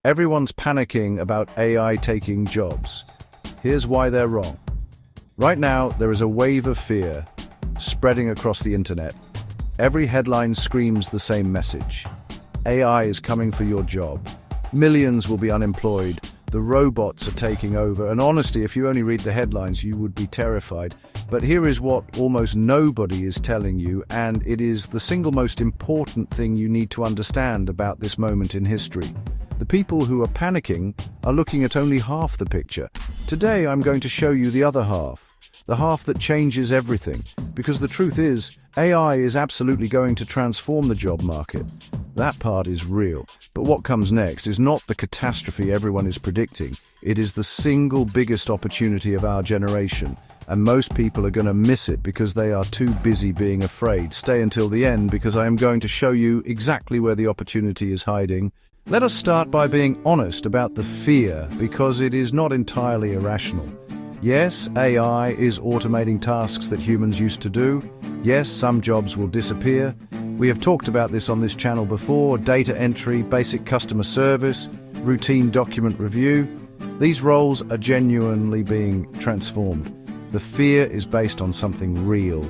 Everyone's panicking about AI taking jobs. Here's why they're wrong. Right now, there is a wave of fear spreading across the internet. Every headline screams the same message. AI is coming for your job. Millions will be unemployed. The robots are taking over. And honestly, if you only read the headlines, you would be terrified. But here is what almost nobody is telling you, and it is the single most important thing you need to understand about this moment in history. The people who are panicking are looking at only half the picture. Today, I'm going to show you the other half, the half that changes everything. Because the truth is, AI is absolutely going to transform the job market. That part is real. But what comes next is not the catastrophe everyone is predicting. It is the single biggest opportunity of our generation. And most people are going to miss it because they are too busy being afraid. Stay until the end because I am going to show you exactly where the opportunity is hiding. Let us start by being honest about the fear, because it is not entirely irrational. Yes, AI is automating tasks that humans used to do. Yes, some jobs will disappear. We have talked about this on this channel before: data entry, basic customer service, routine document review. These roles are genuinely being transformed. The fear is based on something real.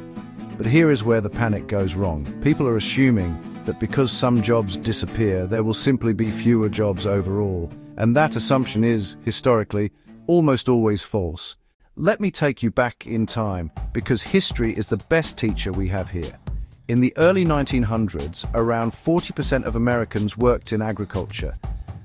But here is where the panic goes wrong. People are assuming that because some jobs disappear, there will simply be fewer jobs overall. And that assumption is, historically, almost always false. Let me take you back in time, because history is the best teacher we have here. In the early 1900s, around 40% of Americans worked in agriculture.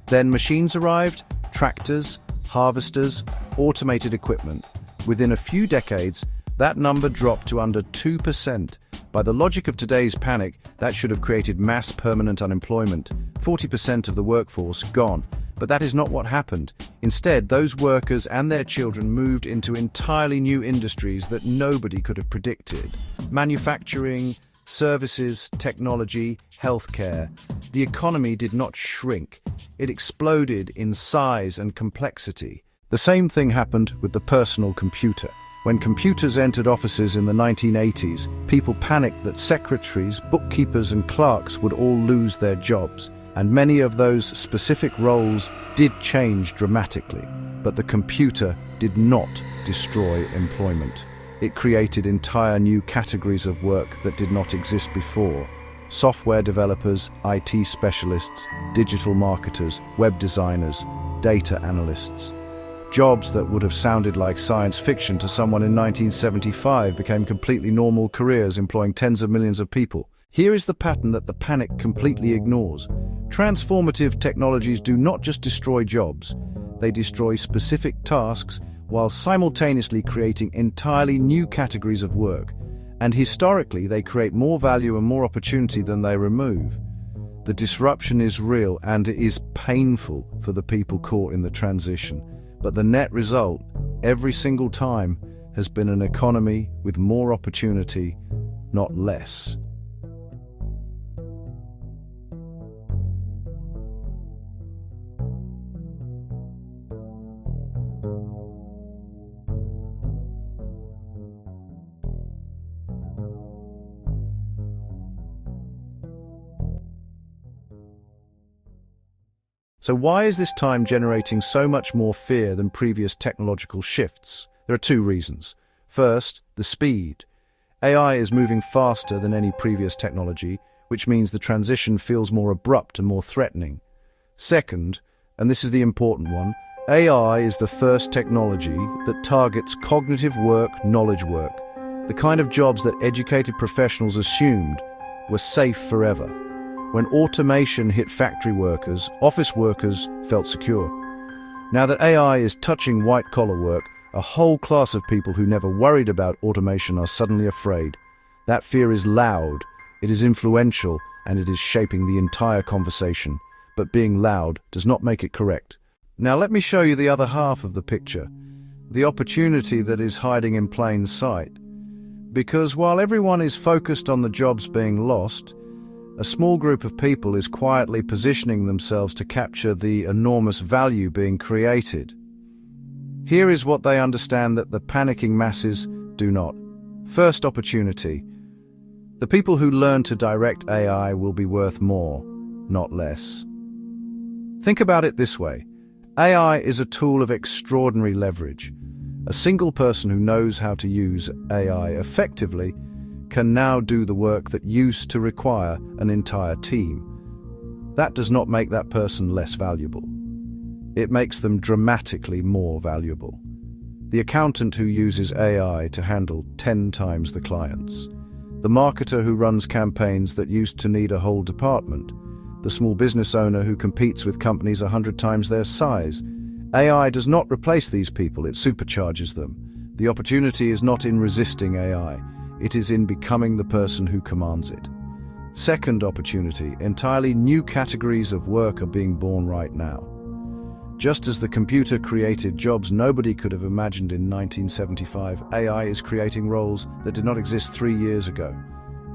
Then machines arrived: tractors, harvesters, automated equipment. Within a few decades, that number dropped to under 2%. By the logic of today's panic, that should have created mass permanent unemployment. 40% of the workforce gone. But that is not what happened. Instead, those workers and their children moved into entirely new industries that nobody could have predicted. Manufacturing, services, technology, healthcare. The economy did not shrink. It exploded in size and complexity. The same thing happened with the personal computer. When computers entered offices in the 1980s, people panicked that secretaries, bookkeepers, and clerks would all lose their jobs. And many of those specific roles did change dramatically. But the computer did not destroy employment. It created entire new categories of work that did not exist before. Software developers, IT specialists, digital marketers, web designers, data analysts. Jobs that would have sounded like science fiction to someone in 1975 became completely normal careers employing tens of millions of people. Here is the pattern that the panic completely ignores. Transformative technologies do not just destroy jobs. They destroy specific tasks while simultaneously creating entirely new categories of work. And historically, they create more value and more opportunity than they remove. The disruption is real, and it is painful for the people caught in the transition. But the net result, every single time, has been an economy with more opportunity, not less. So why is this time generating so much more fear than previous technological shifts? There are two reasons. First, the speed. AI is moving faster than any previous technology, which means the transition feels more abrupt and more threatening. Second, and this is the important one, AI is the first technology that targets cognitive work, knowledge work, the kind of jobs that educated professionals assumed were safe forever. When automation hit factory workers, office workers felt secure. Now that AI is touching white-collar work, a whole class of people who never worried about automation are suddenly afraid. That fear is loud, it is influential, and it is shaping the entire conversation. But being loud does not make it correct. Now let me show you the other half of the picture, the opportunity that is hiding in plain sight. Because while everyone is focused on the jobs being lost, a small group of people is quietly positioning themselves to capture the enormous value being created. Here is what they understand that the panicking masses do not. First opportunity. The people who learn to direct AI will be worth more, not less. Think about it this way. AI is a tool of extraordinary leverage. A single person who knows how to use AI effectively can now do the work that used to require an entire team. That does not make that person less valuable. It makes them dramatically more valuable. The accountant who uses AI to handle 10 times the clients. The marketer who runs campaigns that used to need a whole department. The small business owner who competes with companies 100 times their size. AI does not replace these people, it supercharges them. The opportunity is not in resisting AI, it is in becoming the person who commands it. Second opportunity, entirely new categories of work are being born right now. Just as the computer created jobs nobody could have imagined in 1975, AI is creating roles that did not exist 3 years ago.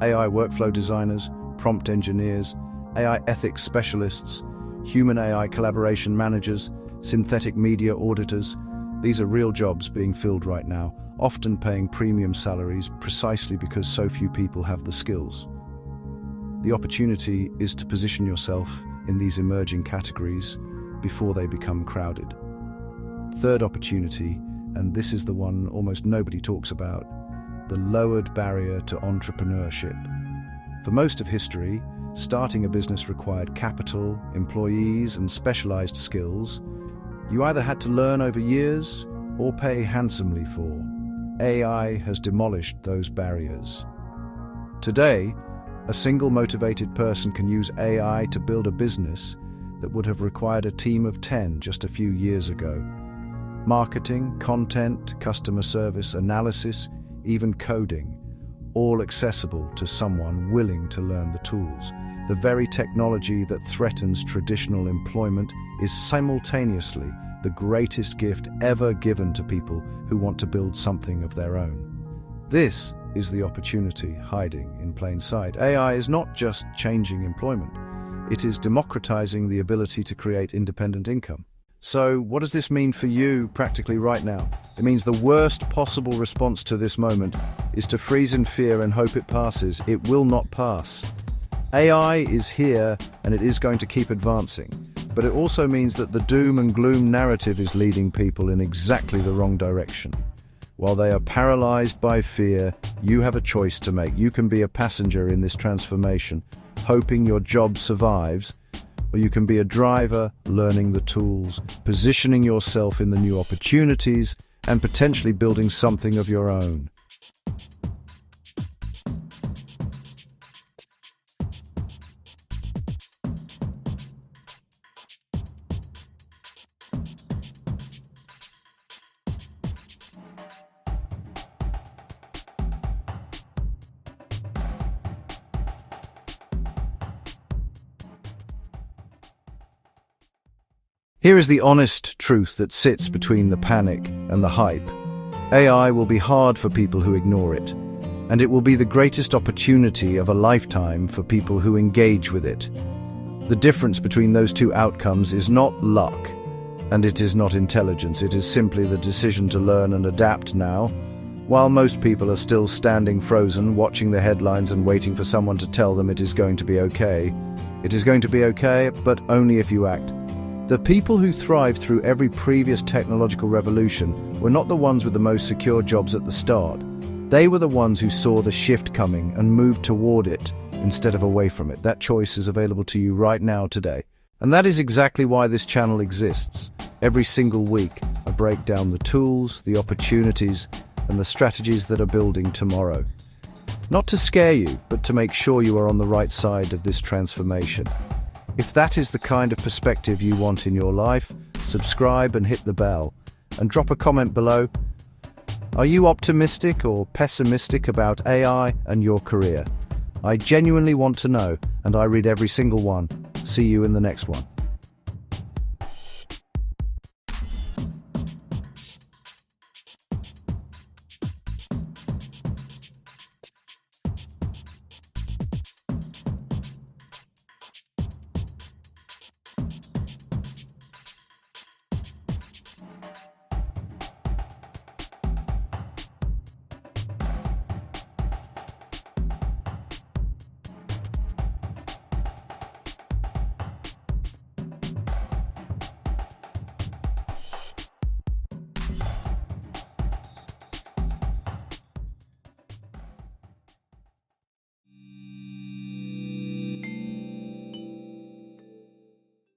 AI workflow designers, prompt engineers, AI ethics specialists, human AI collaboration managers, synthetic media auditors. These are real jobs being filled right now, often paying premium salaries precisely because so few people have the skills. The opportunity is to position yourself in these emerging categories before they become crowded. Third opportunity, and this is the one almost nobody talks about, the lowered barrier to entrepreneurship. For most of history, starting a business required capital, employees, and specialized skills. You either had to learn over years or pay handsomely for. AI has demolished those barriers. Today, a single motivated person can use AI to build a business that would have required a team of 10 just a few years ago. Marketing, content, customer service, analysis, even coding, all accessible to someone willing to learn the tools. The very technology that threatens traditional employment is simultaneously the greatest gift ever given to people who want to build something of their own. This is the opportunity hiding in plain sight. AI is not just changing employment. It is democratizing the ability to create independent income. So what does this mean for you practically right now? It means the worst possible response to this moment is to freeze in fear and hope it passes. It will not pass. AI is here and it is going to keep advancing. But it also means that the doom and gloom narrative is leading people in exactly the wrong direction. While they are paralyzed by fear, you have a choice to make. You can be a passenger in this transformation, hoping your job survives, or you can be a driver, learning the tools, positioning yourself in the new opportunities, and potentially building something of your own. Here is the honest truth that sits between the panic and the hype. AI will be hard for people who ignore it, and it will be the greatest opportunity of a lifetime for people who engage with it. The difference between those two outcomes is not luck, and it is not intelligence. It is simply the decision to learn and adapt now. While most people are still standing frozen, watching the headlines and waiting for someone to tell them it is going to be okay. It is going to be okay, but only if you act. The people who thrived through every previous technological revolution were not the ones with the most secure jobs at the start. They were the ones who saw the shift coming and moved toward it instead of away from it. That choice is available to you right now today. And that is exactly why this channel exists. Every single week, I break down the tools, the opportunities, and the strategies that are building tomorrow. Not to scare you, but to make sure you are on the right side of this transformation. If that is the kind of perspective you want in your life, subscribe and hit the bell, and drop a comment below. Are you optimistic or pessimistic about AI and your career? I genuinely want to know, and I read every single one. See you in the next one.